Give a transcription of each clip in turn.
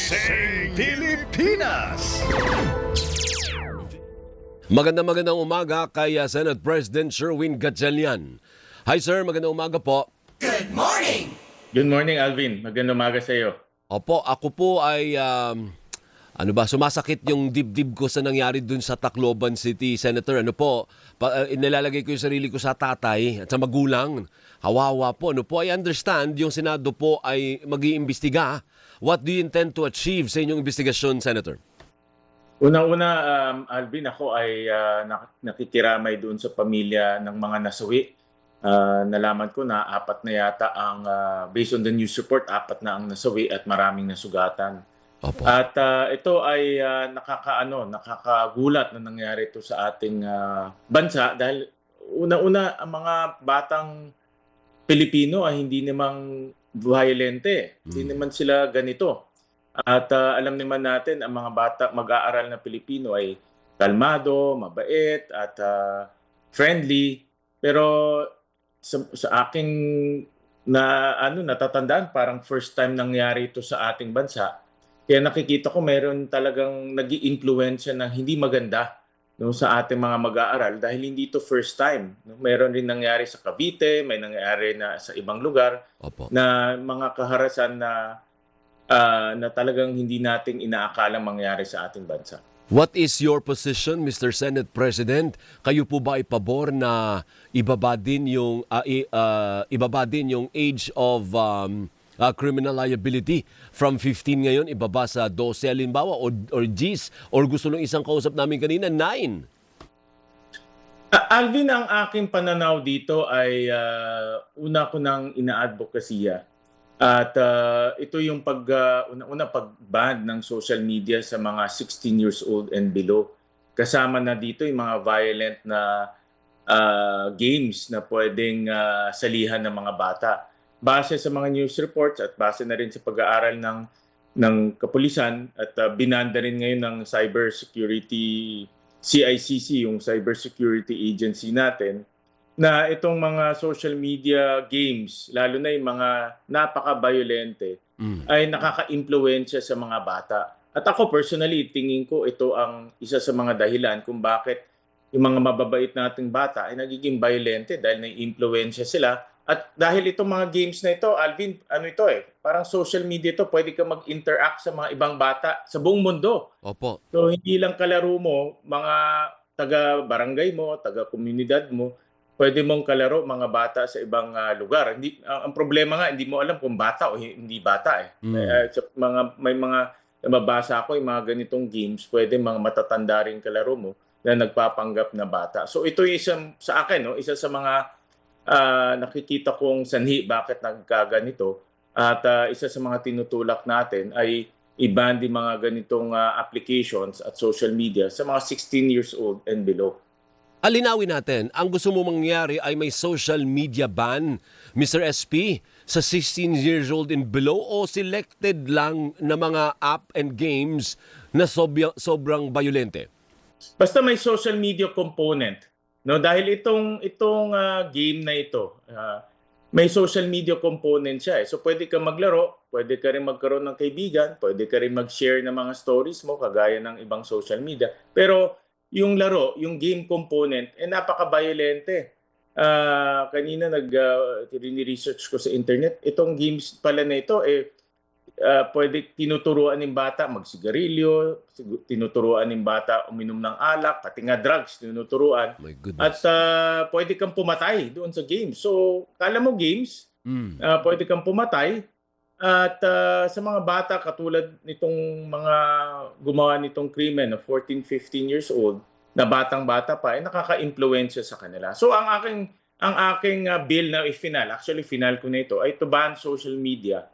Gigising Pilipinas! Magandang umaga kay Senate President Sherwin Gatchalian. Hi sir, magandang umaga po. Good morning, Alvin. Magandang umaga sa iyo. Opo, ako po ay sumasakit yung dibdib ko sa nangyari dun sa Tacloban City, Senator. Nilalagay ko yung sarili ko sa tatay at sa magulang. Hawawa po. I understand yung Senado po ay mag-iimbestiga. What do you intend to achieve sa inyong investigasyon, Senator? Una-una, Alvin, ako ay nakikiramay doon sa pamilya ng mga nasawi. Nalaman ko na apat na yata ang, based on the news report, apat na ang nasawi at maraming nasugatan. Opo. At ito ay nakakagulat na nangyari ito sa ating bansa dahil una-una ang mga batang Pilipino ay hindi namang violente. Hindi naman sila ganito. At alam naman natin ang mga bata mag-aaral na Pilipino ay kalmado, mabait at friendly. Pero sa aking natatandaan parang first time nangyari ito sa ating bansa. Kaya nakikita ko meron talagang nag-iimpluwensya ng hindi maganda sa ating mga mag-aaral dahil hindi ito first time. Meron rin nangyari sa Cavite, may nangyari na sa ibang lugar. Opo. Na mga kaharasan na talagang hindi nating inaakala mangyari sa ating bansa. What is your position, Mr. Senate President? Kayo po ba ay pabor na ibaba din yung age of criminal liability from 15 ngayon ibaba sa 12 halimbawa or Gs, or gusto nung isang kausap namin kanina 9? Alvin, ang aking pananaw dito ay una ko nang ina-advokasya. At ito yung pag-ban ng social media sa mga 16 years old and below. Kasama na dito yung mga violent na games na pwedeng salihan ng mga bata. Base sa mga news reports at base na rin sa pag-aaral ng kapulisan at binanda rin ngayon ng cybersecurity CICC, yung cybersecurity agency natin, na itong mga social media games, lalo na yung mga napaka-violente, ay nakaka-impluwensya sa mga bata. At ako personally, tingin ko ito ang isa sa mga dahilan kung bakit yung mga mababait nating bata ay nagiging violente dahil nai-impluwensya sila. At dahil itong mga games na ito, Alvin, parang social media ito, pwede ka mag-interact sa mga ibang bata sa buong mundo. Opo. So hindi lang kalaro mo, mga taga-barangay mo, taga-komunidad mo, pwede mong kalaro mga bata sa ibang lugar. Ang problema nga, hindi mo alam kung bata o hindi bata. May mga mabasa ako, yung mga ganitong games, pwede mga matatanda rin kalaro mo na nagpapanggap na bata. So ito yung sa akin, isa sa mga nakikita kong sanhi bakit nagkaganito. At isa sa mga tinutulak natin ay i-ban din mga ganitong applications at social media sa mga 16 years old and below. Alinawin natin, ang gusto mo mangyari ay may social media ban, Mr. SP, sa 16 years old and below o selected lang na mga app and games na sobrang violente? Basta may social media component. No, dahil itong game na ito, may social media component siya. So pwede ka maglaro, pwede ka rin magkaroon ng kaibigan, pwede ka rin mag-share ng mga stories mo kagaya ng ibang social media. Pero yung laro, yung game component, napaka-violente. Kanina research ko sa internet, itong games pala na ito, pwede tinuturuan ng bata magsigarilyo, tinuturuan ng bata uminom ng alak, pati nga drugs tinuturuan. My goodness. At pwede kang pumatay doon sa games. So, kala mo games, pwede kang pumatay. At sa mga bata katulad nitong mga gumawa nitong krimen na 14, 15 years old, na batang-bata pa, nakaka-impluwensya sa kanila. So, ang aking bill na final ko na ito, ay to ban social media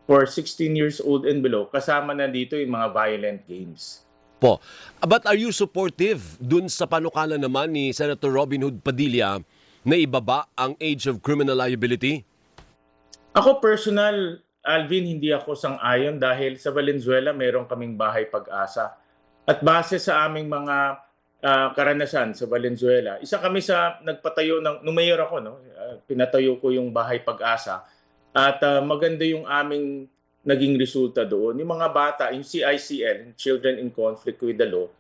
for 16 years old and below, kasama na dito yung mga violent games. Po. But are you supportive dun sa panukala naman ni Senator Robin Hood Padilla na ibaba ang age of criminal liability? Ako personal, Alvin, hindi ako sang-ayon dahil sa Valenzuela mayroon kaming bahay pag-asa. At base sa aming mga karanasan sa Valenzuela, isa kami sa nagpatayo nung mayor ako, pinatayo ko yung bahay pag-asa. At maganda yung aming naging resulta doon. Yung mga bata, yung CICL, yung Children in Conflict with the Law,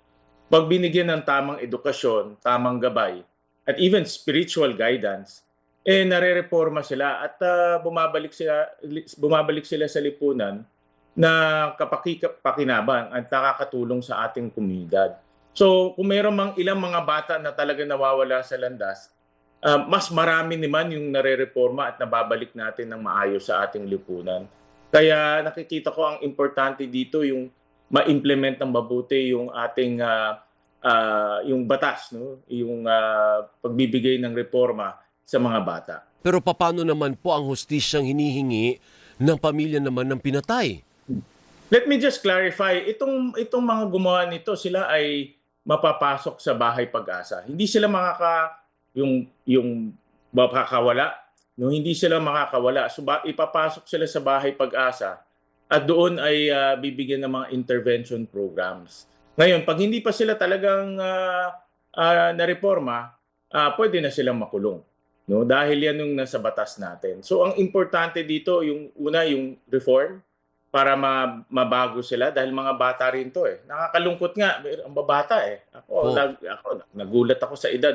pag binigyan ng tamang edukasyon, tamang gabay, at even spiritual guidance, nare-reforma sila at bumabalik sila sa lipunan na kapaki-pakinabang at nakakatulong sa ating komunidad. So kung mayroon mang ilang mga bata na talaga nawawala sa landas, mas marami naman yung nare-reforma at nababalik natin ng maayos sa ating lipunan. Kaya nakikita ko ang importante dito yung ma-implement ng mabuti yung ating yung batas, no? Yung pagbibigay ng reforma sa mga bata. Pero paano naman po ang hustisyang hinihingi ng pamilya naman ng pinatay? Let me just clarify, itong mga gumawa nito, sila ay mapapasok sa bahay pag-asa. Hindi sila yung makakawala, no, hindi sila makakawala. So ipapasok sila sa bahay pag-asa at doon ay bibigyan ng mga intervention programs. Ngayon, pag hindi pa sila talagang nareforma, pwede na silang makulong. No? Dahil yan yung nasa batas natin. So ang importante dito, yung reform para mabago sila dahil mga bata rin to eh. Nakakalungkot nga, ang babata eh. Ako nagulat ako sa edad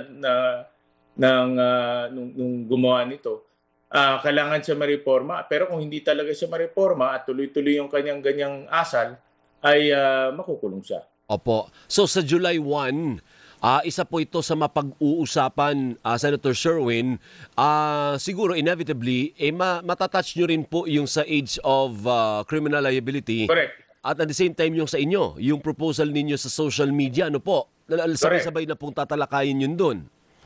nung gumawa nito. Kailangan siya mareforma, pero kung hindi talaga siya mareforma at tuloy-tuloy yung kanyang ganyang asal, ay makukulong siya. Opo. So sa July 1, isa po ito sa mapag-uusapan, Senator Sherwin. Siguro, inevitably, matatouch nyo rin po yung sa age of criminal liability. Correct. At at the same time, yung sa inyo, yung proposal ninyo sa social media, ano po? Sabay-sabay na pong tatalakayin yun doon.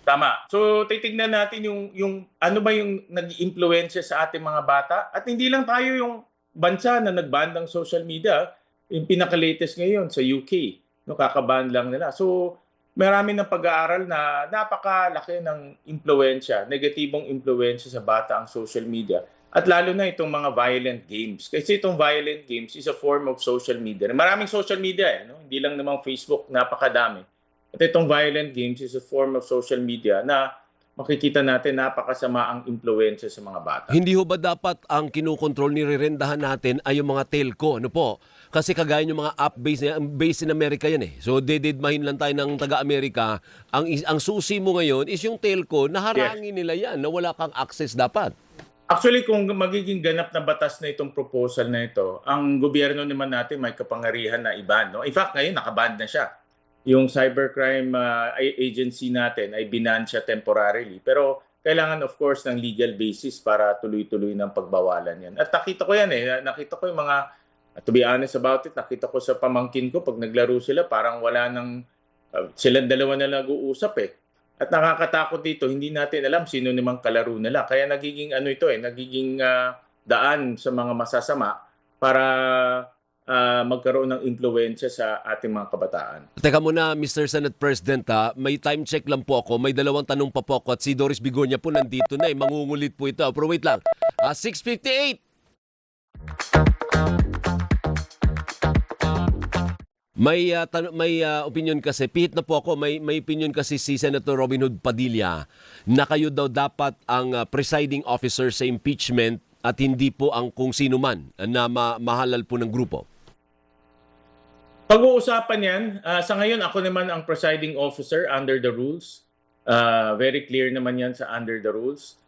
Tama. So titignan natin yung ano ba yung nag-iimpluwensya sa ating mga bata at hindi lang tayo yung bansa na nag-ban ng social media, yung pinaka-latest ngayon sa UK, no, kaka-ban lang nila. So marami ng pag-aaral na napakalaki ng impluwensya, negatibong impluwensya sa bata ang social media at lalo na itong mga violent games. Kasi itong violent games is a form of social media. Maraming social media no? Hindi lang namang Facebook, napakadami. At itong violent games is a form of social media na makikita natin napakasama ang impluwensya sa mga bata. Hindi ho ba dapat ang kinukontrol ni rerendahan natin ay yung mga telco? Ano po? Kasi kagaya yung mga app-based in America yan eh. So dededmahin lang tayo ng taga-Amerika. Ang susi mo ngayon is yung telco na harangin nila yan na wala kang access dapat. Actually, kung magiging ganap na batas na itong proposal na ito, ang gobyerno naman natin may kapangyarihan na iban. No? In fact, ngayon nakaban na siya. Yung cybercrime agency natin ay binan siya temporarily. Pero kailangan of course ng legal basis para tuloy-tuloy ng pagbawalan yan. At nakita ko yan eh. Nakita ko yung mga, to be honest about it, nakita ko sa pamangkin ko pag naglaro sila parang wala nang, silang dalawa na nag-uusap eh. At nakakatakot dito, hindi natin alam sino namang kalaro nila. Kaya nagiging nagiging daan sa mga masasama para magkaroon ng impluwensya sa ating mga kabataan. Teka muna, Mr. Senate President, may time check lang po ako. May dalawang tanong pa po ako at si Doris Bigonya po nandito na eh. Mangungulit po ito. Pero wait lang. 6:58. May opinion kasi, pihit na po ako, may opinion kasi si Senator Robin Hood Padilla na kayo daw dapat ang presiding officer sa impeachment at hindi po ang kung sino man na mahalal po ng grupo. Pag-uusapan yan, sa ngayon ako naman ang presiding officer under the rules. Very clear naman yan sa under the rules.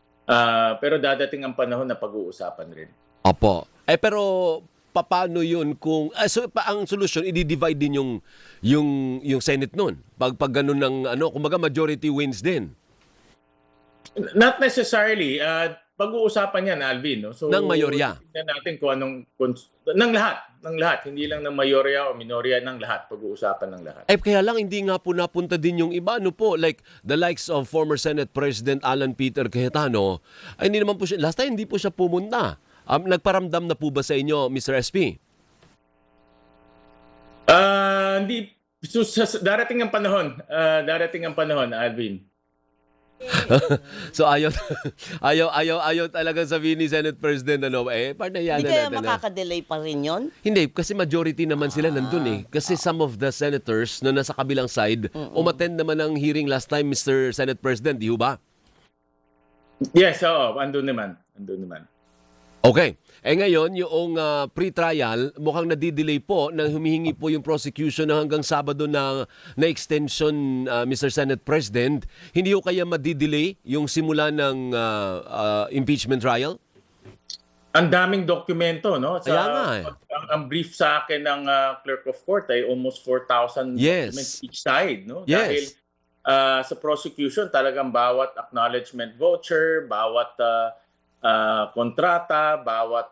Pero dadating ang panahon na pag-uusapan rin. Opo. Pero paano yun kung ang solusyon i-divide din yung Senate noon? Pag ganun ng kumbaga majority wins din. Not necessarily. Pag-uusapan yan, Alvin. No? So, ng mayorya. Tingnan natin kung ng lahat. Hindi lang ng mayorya o minorya, ng lahat. Pag-uusapan ng lahat. Kaya lang hindi nga po napunta din yung iba. Like the likes of former Senate President Alan Peter Cayetano. Hindi naman po siya, last time hindi po siya pumunta. Nagparamdam na po ba sa inyo, Mr. SP? Hindi. So, darating ang panahon, Alvin. So ayaw talagang sabihin ni Senate President parnayanan Hindi kaya natin. makaka-delay pa rin yun? Hindi, kasi majority naman sila nandun eh. Kasi some of the senators na nasa kabilang side, umattend naman ng hearing last time, Mr. Senate President, di ba? Yes, oo. Andun naman. Okay. Ngayon, yung pre-trial, mukhang nadidelay po nang humihingi po yung prosecution na hanggang Sabado na extension, Mr. Senate President. Hindi ho kaya madidelay yung simula ng impeachment trial? Ang daming dokumento, no? Kaya nga eh. Ang brief sa akin ng clerk of court ay almost 4,000 Yes. documents each side, no? Yes. Dahil sa prosecution, talagang bawat acknowledgement voucher, bawat kontrata, bawat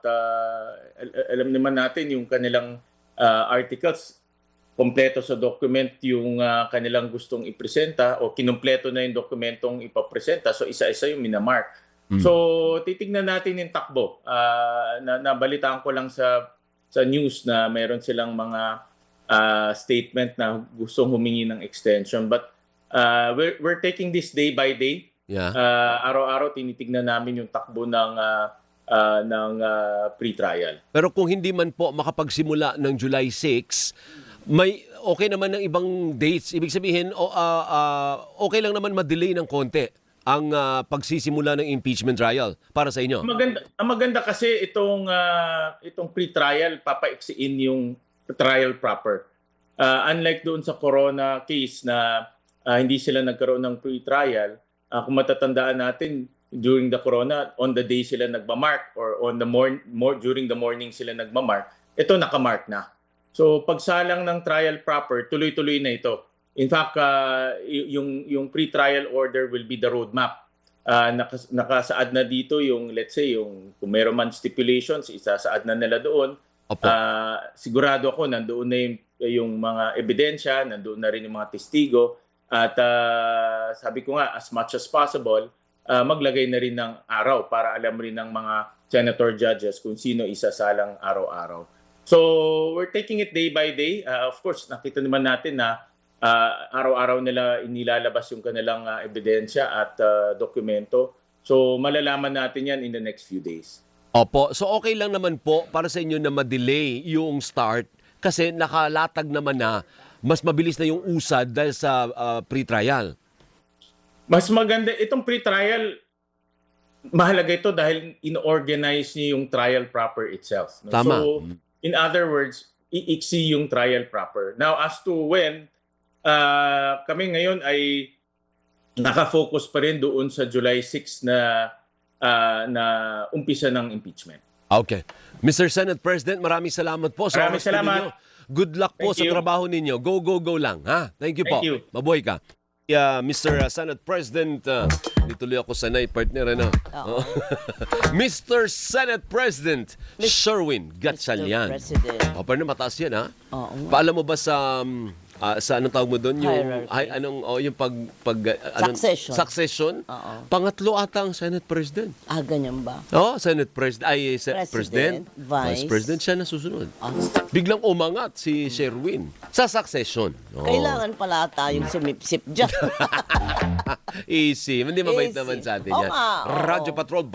alam naman natin yung kanilang articles, kompleto sa document yung kanilang gustong ipresenta o kinumpleto na yung dokumentong ipapresenta. So isa-isa yung minamark. So titignan natin yung takbo. Nabalitaan ko lang sa news na meron silang mga statement na gustong humingi ng extension. But we're taking this day by day. Yeah. Araw-araw tinitignan namin yung takbo ng pre-trial. Pero kung hindi man po makapagsimula ng July 6, may okay naman ng ibang dates. Ibig sabihin, okay lang naman ma-delay ng konti ang pagsisimula ng impeachment trial para sa inyo. Ang maganda kasi itong pre-trial, papaiksiin yung trial proper. Unlike doon sa corona case na hindi sila nagkaroon ng pre-trial, kung matatandaan natin, during the corona, on the day sila nagmamark or on the during the morning sila nagmamark, ito nakamark na. So pagsalang ng trial proper, tuloy-tuloy na ito. In fact, yung pre-trial order will be the roadmap. Nakasaad na dito yung, let's say, yung kung meron man stipulations, isasaad na nila doon. Sigurado ako nandoon na yung mga ebidensya, nandoon na rin yung mga testigo. At sabi ko nga, as much as possible, maglagay na rin ng araw para alam rin ng mga senator judges kung sino isasalang araw-araw. So, we're taking it day by day. Of course, nakita naman natin na araw-araw nila inilalabas yung kanilang ebidensya at dokumento. So, malalaman natin yan in the next few days. Opo. So, okay lang naman po para sa inyo na ma-delay yung start kasi nakalatag naman na mas mabilis na yung usad dahil sa pre-trial. Mas maganda, itong pre-trial, mahalaga ito dahil in-organize niyo yung trial proper itself. No? Tama. So, in other words, iiksi yung trial proper. Now, as to when, kami ngayon ay nakafocus pa rin doon sa July 6 na umpisa ng impeachment. Okay. Mr. Senate President, maraming salamat po sa Maraming oras po salamat. ninyo. Good luck po Thank sa you. trabaho ninyo. Go, go, go lang. Ha? Thank you po. Thank you. Mabuhay ka. Mr. Senate President, dituloy ako sanay, partner, ano? Mr. Senate President Sherwin Gatchalian. President. Partner, mataas yan, ha? Oo nga. Paalam mo ba sa anong tawag mo doon? Yung, Hierarchy. yung Succession. Succession? Oo. Pangatlo ata ang Senate President. Ganyan ba? Senate President. President. Vice. President siya na susunod. Ah. Biglang umangat si Sherwin sa succession. Oh. Kailangan pala tayong sumipsip dyan. Easy. Hindi mabait Easy. naman sa atin Oo yan. nga, oo. Radyo Patrol.